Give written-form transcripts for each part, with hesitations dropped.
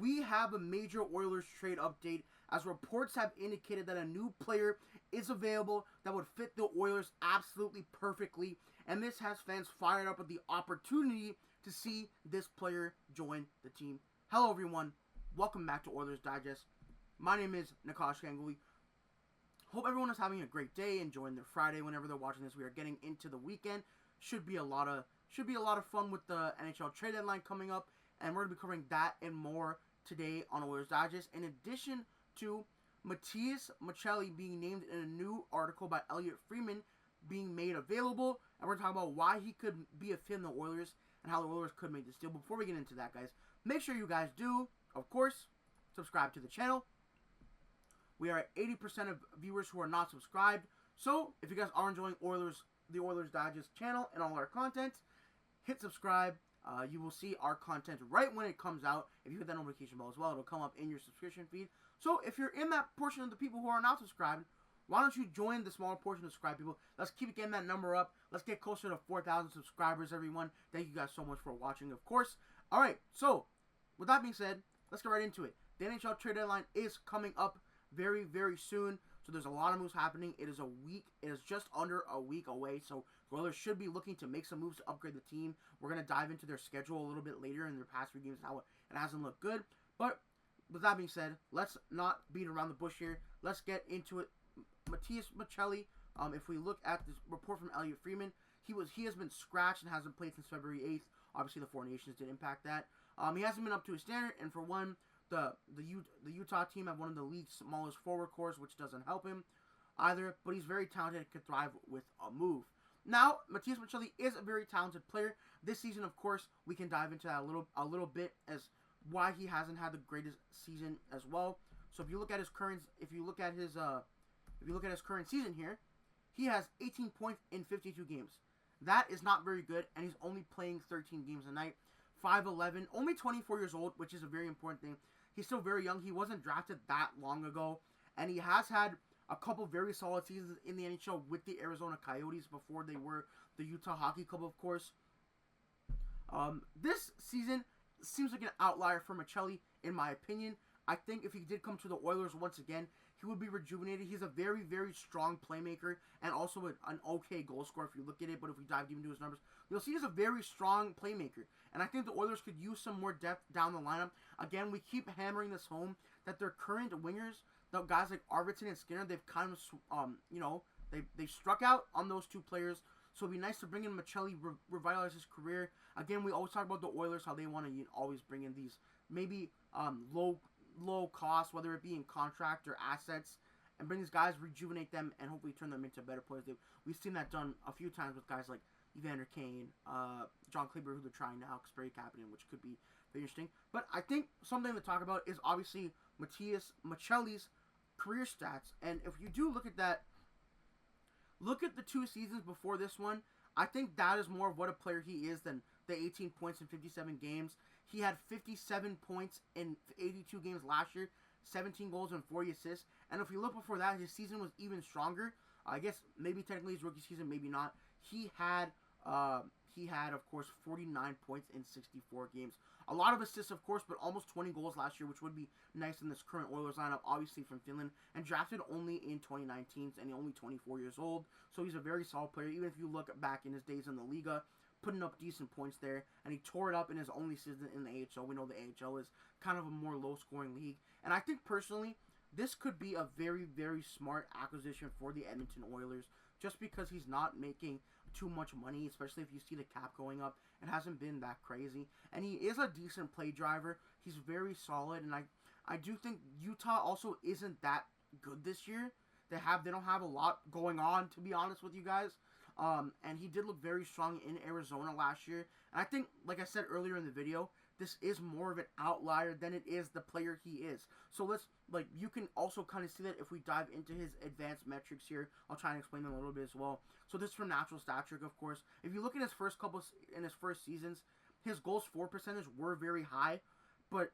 we have a major Oilers trade update as reports have indicated that a new player is available that would fit the Oilers absolutely perfectly, and this has fans fired up with the opportunity to see this player join the team. Hello everyone, welcome back to Oilers Digest. My name is Nikash Ganguli. Hope everyone is having a great day, enjoying their Friday whenever they're watching this. We are getting into the weekend. Should be a lot of fun with the NHL trade deadline coming up, and we're going to be covering that and more today on Oilers Digest. In addition to Matias Macelli being named in a new article by Elliotte Friedman being made available, and we're going to talk about why he could be a fit in the Oilers and how the Oilers could make this deal. Before we get into that, guys, make sure you guys do, of course, subscribe to the channel. We are at 80% of viewers who are not subscribed. So, if you guys are enjoying the Oilers Digest channel and all our content, hit subscribe. You will see our content right when it comes out. If you hit that notification bell as well, it'll come up in your subscription feed. So, if you're in that portion of the people who are not subscribed, why don't you join the smaller portion of subscribed people? Let's keep getting that number up. Let's get closer to 4,000 subscribers, everyone. Thank you guys so much for watching, of course. Alright, so, with that being said, let's get right into it. The NHL trade deadline is coming up very, very soon. So there's a lot of moves happening. It is just under a week away. So the Oilers should be looking to make some moves to upgrade the team. We're going to dive into their schedule a little bit later in their past few games, how it hasn't looked good. But with that being said, let's not beat around the bush here. Let's get into it. Matias Macelli, if we look at this report from Elliotte Friedman, he has been scratched and hasn't played since February 8th. Obviously, the Four Nations did impact that. He hasn't been up to his standard, and for one, the Utah team have one of the league's smallest forward cores, which doesn't help him either, but he's very talented and could thrive with a move. Now, Matias Macelli is a very talented player. This season, of course, we can dive into that a little bit as why he hasn't had the greatest season as well. So if you look at his current season here, he has 18 points in 52 games. That is not very good, and he's only playing 13 games a night. 5'11", only 24 years old, which is a very important thing. He's still very young. He wasn't drafted that long ago, and he has had a couple very solid seasons in the NHL with the Arizona Coyotes before they were the Utah Hockey Club, of course. This season seems like an outlier for Maccelli, in my opinion. I think if he did come to the Oilers once again, he would be rejuvenated. He's a very, very strong playmaker and also an okay goal scorer if you look at it. But if we dive deep into his numbers, you'll see he's a very strong playmaker. And I think the Oilers could use some more depth down the lineup. Again, we keep hammering this home that their current wingers, the guys like Arvidsson and Skinner, they've kind of, they've struck out on those two players. So it'd be nice to bring in Maccelli, revitalize his career. Again, we always talk about the Oilers, how they want to always bring in these maybe low cost, whether it be in contract or assets, and bring these guys, rejuvenate them, and hopefully turn them into better players. We've seen that done a few times with guys like Evander Kane, John Kleber, who they're trying now, Sperry Kapanen, which could be very interesting. But I think something to talk about is obviously Matias Macelli's career stats. And if you do look at that, look at the 2 seasons before this one, I think that is more of what a player he is than the 18 points in 57 games. He had 57 points in 82 games last year, 17 goals and 40 assists. And if you look before that, his season was even stronger. I guess maybe technically his rookie season, maybe not. He had, of course, 49 points in 64 games. A lot of assists, of course, but almost 20 goals last year, which would be nice in this current Oilers lineup, obviously from Finland, and drafted only in 2019, and he's only 24 years old. So he's a very solid player, even if you look back in his days in the Liga, putting up decent points there, and he tore it up in his only season in the AHL. We know the AHL is kind of a more low-scoring league, and I think personally, this could be a very, very smart acquisition for the Edmonton Oilers, just because he's not making too much money, especially if you see the cap going up. It hasn't been that crazy, and he is a decent play driver. He's very solid, and I do think Utah also isn't that good this year. They don't have a lot going on, to be honest with you guys. And he did look very strong in Arizona last year. And I think, like I said earlier in the video, this is more of an outlier than it is the player he is. So you can also kind of see that if we dive into his advanced metrics here. I'll try and explain them a little bit as well. So this is from Natural Stat Trick, of course. If you look at his first seasons, his goals for percentage were very high, but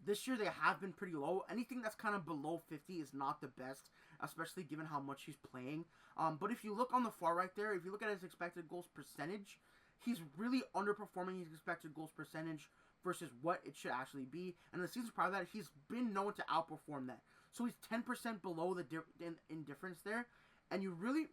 this year they have been pretty low. Anything that's kind of below 50 is not the best, especially given how much he's playing. But if you look on the far right there, if you look at his expected goals percentage, he's really underperforming his expected goals percentage versus what it should actually be. And the seasons prior to that, he's been known to outperform that. So he's 10% below the in difference there, and you really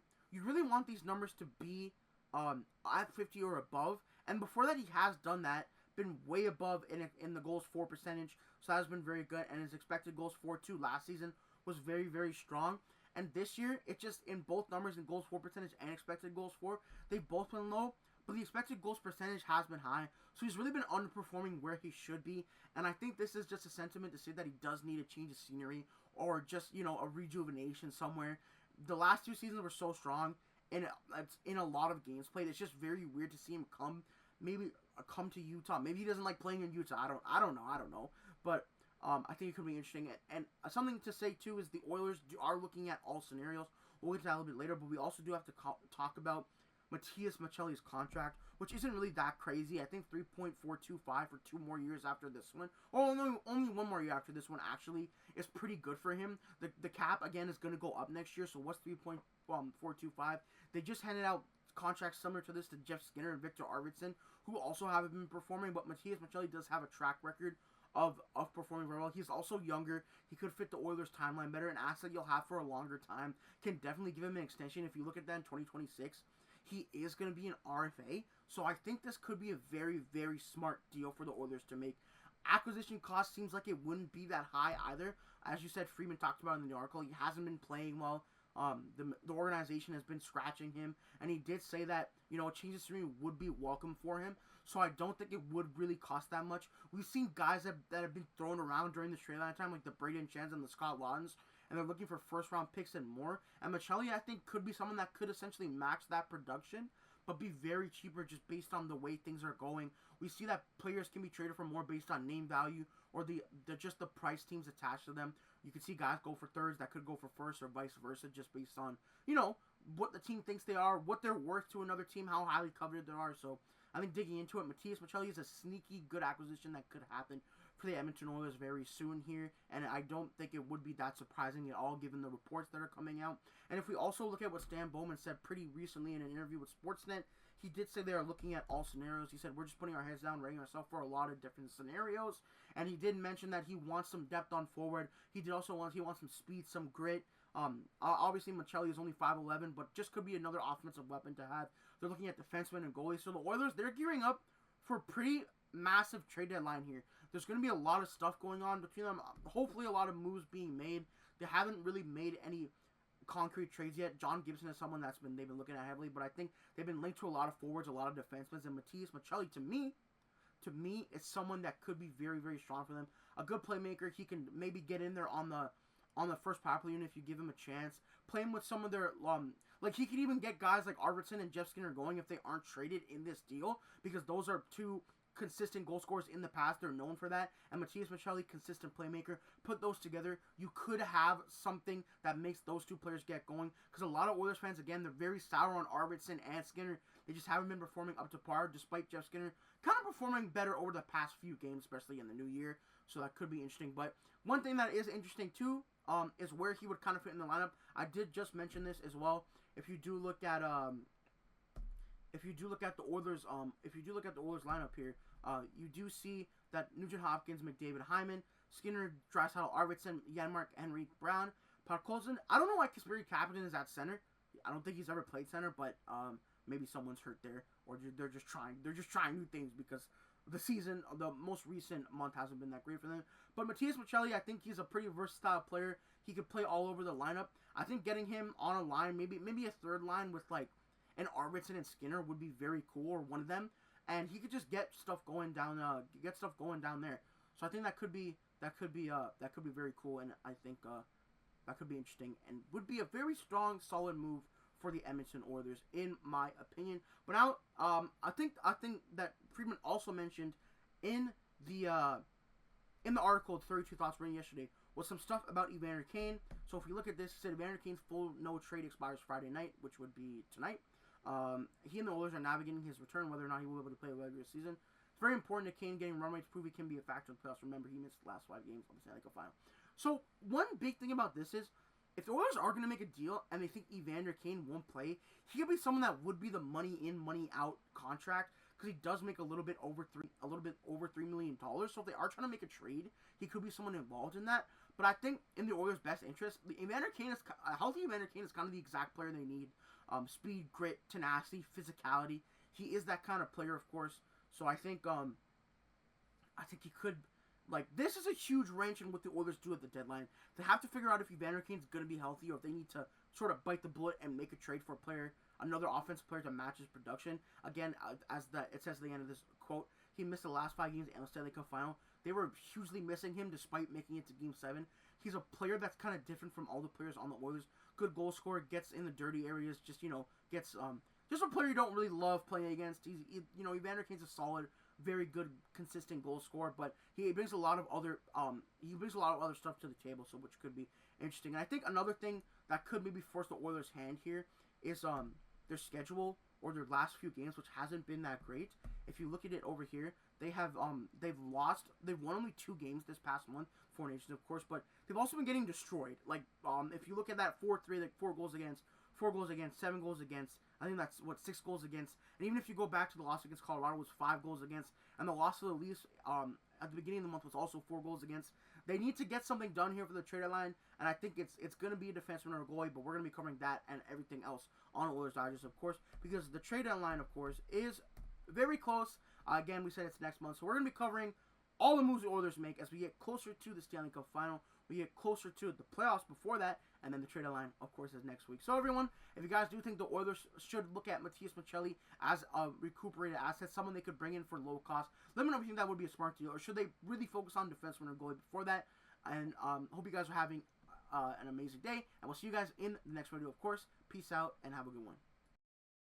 want these numbers to be at 50 or above. And before that, he has done that, been way above in the goals for percentage, so that has been very good. And his expected goals for too last season was very, very strong. And this year, it just, in both numbers, in goals for percentage and expected goals for, they've both been low, but the expected goals percentage has been high. So he's really been underperforming where he should be. And I think this is just a sentiment to say that he does need a change of scenery or just, a rejuvenation somewhere. The last 2 seasons were so strong, and it's in a lot of games played. It's just very weird to see him come to Utah. Maybe he doesn't like playing in Utah. I don't know. But I think it could be interesting. And something to say, too, is the Oilers are looking at all scenarios. We'll get to that a little bit later, but we also do have to talk about Matias Macelli's contract, which isn't really that crazy. I think 3.425 for 2 more years after this one. Or only 1 more year after this one, actually, is pretty good for him. The cap, again, is going to go up next year, so what's 3.425? They just handed out contracts similar to this to Jeff Skinner and Victor Arvidsson, who also haven't been performing, but Matias Macelli does have a track record of performing very well. He's also younger. He could fit the Oilers' timeline better. An asset you'll have for a longer time. Can definitely give him an extension. If you look at that in 2026, he is going to be an RFA. So I think this could be a very, very smart deal for the Oilers to make. Acquisition cost seems like it wouldn't be that high either. As you said, Friedman talked about in the article, he hasn't been playing well. The organization has been scratching him, and he did say that, a change of scenery would be welcome for him. So I don't think it would really cost that much. We've seen guys that have been thrown around during the trade line time, like the Braden Chans and the Scott Laudens, and they're looking for first-round picks and more. And Maccelli, I think, could be someone that could essentially match that production, but be very cheaper just based on the way things are going. We see that players can be traded for more based on name value or just the price teams attached to them. You can see guys go for thirds that could go for first or vice versa just based on, what the team thinks they are, what they're worth to another team, how highly coveted they are. So I think digging into it, Matias Macelli is a sneaky good acquisition that could happen for the Edmonton Oilers very soon here, and I don't think it would be that surprising at all given the reports that are coming out. And if we also look at what Stan Bowman said pretty recently in an interview with Sportsnet, he did say they are looking at all scenarios. He said, we're just putting our heads down, readying ourselves for a lot of different scenarios, and he did mention that he wants some depth on forward. He wants some speed, some grit. Obviously, Maccelli is only 5'11", but just could be another offensive weapon to have. They're looking at defensemen and goalies. So the Oilers, they're gearing up for a pretty massive trade deadline here. There's going to be a lot of stuff going on between them. Hopefully, a lot of moves being made. They haven't really made any concrete trades yet. John Gibson is someone they've been looking at heavily, but I think they've been linked to a lot of forwards, a lot of defensemen, and Matias Macelli, to me, is someone that could be very, very strong for them. A good playmaker. He can maybe get in there on the first power play unit if you give him a chance. Play him with some of their, he could even get guys like Arvidsson and Jeff Skinner going if they aren't traded in this deal, because those are 2 consistent goal scorers in the past. They're known for that. And Matias Macelli, consistent playmaker. Put those together, you could have something that makes those 2 players get going. Because a lot of Oilers fans, again, they're very sour on Arvidsson and Skinner. They just haven't been performing up to par, despite Jeff Skinner kind of performing better over the past few games, especially in the new year. So that could be interesting. But one thing that is interesting, too, is where he would kind of fit in the lineup. I did just mention this as well. If you do look at the Oilers, lineup here, you do see that Nugent-Hopkins, McDavid, Hyman, Skinner, Draisaitl, Arvidsson, Janmark, Henrique, Brown, Podkolzin. I don't know why Kasperi Kapanen is at center. I don't think he's ever played center, but maybe someone's hurt there, or they're just trying new things because the most recent month hasn't been that great for them. But Matias Macelli, I think he's a pretty versatile player. He could play all over the lineup. I think getting him on a line, maybe a third line with like an Arvidsson and Skinner would be very cool, or one of them, and he could just get stuff going down there. So I think that could be very cool, and I think that could be interesting and would be a very strong, solid move for the Edmonton Oilers, in my opinion. But now, I think that Friedman also mentioned in the article, 32 Thoughts written yesterday, was some stuff about Evander Kane. So if we look at this, he said Evander Kane's full no trade expires Friday night, which would be tonight. He and the Oilers are navigating his return, whether or not he will be able to play a regular season. It's very important that Kane getting run rates prove he can be a factor in the playoffs. Remember, he missed the last 5 games of the Stanley Cup final. So one big thing about this is, if the Oilers are going to make a deal and they think Evander Kane won't play, he could be someone that would be the money in, money out contract, because he does make a little bit over $3 million. So if they are trying to make a trade, he could be someone involved in that. But I think in the Oilers' best interest, a healthy Evander Kane is kind of the exact player they need. Speed, grit, tenacity, physicality. He is that kind of player, of course. So I think he could. Like, this is a huge wrench in what the Oilers do at the deadline. They have to figure out if Evander Kane's going to be healthy or if they need to sort of bite the bullet and make a trade for a player, another offensive player to match his production. Again, it says at the end of this quote, he missed the last 5 games and the Stanley Cup final. They were hugely missing him despite making it to Game 7. He's a player that's kind of different from all the players on the Oilers. Good goal scorer, gets in the dirty areas, just a player you don't really love playing against. Evander Kane's a solid, very good, consistent goal scorer, but he brings a lot of other stuff to the table, so which could be interesting. And I think another thing that could maybe force the Oilers' hand here is their schedule or their last few games, which hasn't been that great. If you look at it over here, they've won only 2 games this past month, 4 nations of course, but they've also been getting destroyed. Like if you look at that 4-3, like 4 goals against, 7 goals against. I think that's 6 goals against. And even if you go back to the loss against Colorado, it was 5 goals against, and the loss to the Leafs at the beginning of the month was also 4 goals against. They need to get something done here for the trade deadline, and I think it's going to be a defenseman or a goalie, but we're going to be covering that and everything else on Oilers Digest, of course, because the trade deadline, of course, is very close. Again, we said it's next month, so we're going to be covering all the moves the Oilers make as we get closer to the Stanley Cup final. We get closer to the playoffs before that, and then the trade deadline, of course, is next week. So, everyone, if you guys do think the Oilers should look at Matias Macelli as a recuperated asset, someone they could bring in for low cost, let me know if you think that would be a smart deal, or should they really focus on defenseman or goalie before that? And hope you guys are having an amazing day, and we'll see you guys in the next video, of course. Peace out, and have a good one.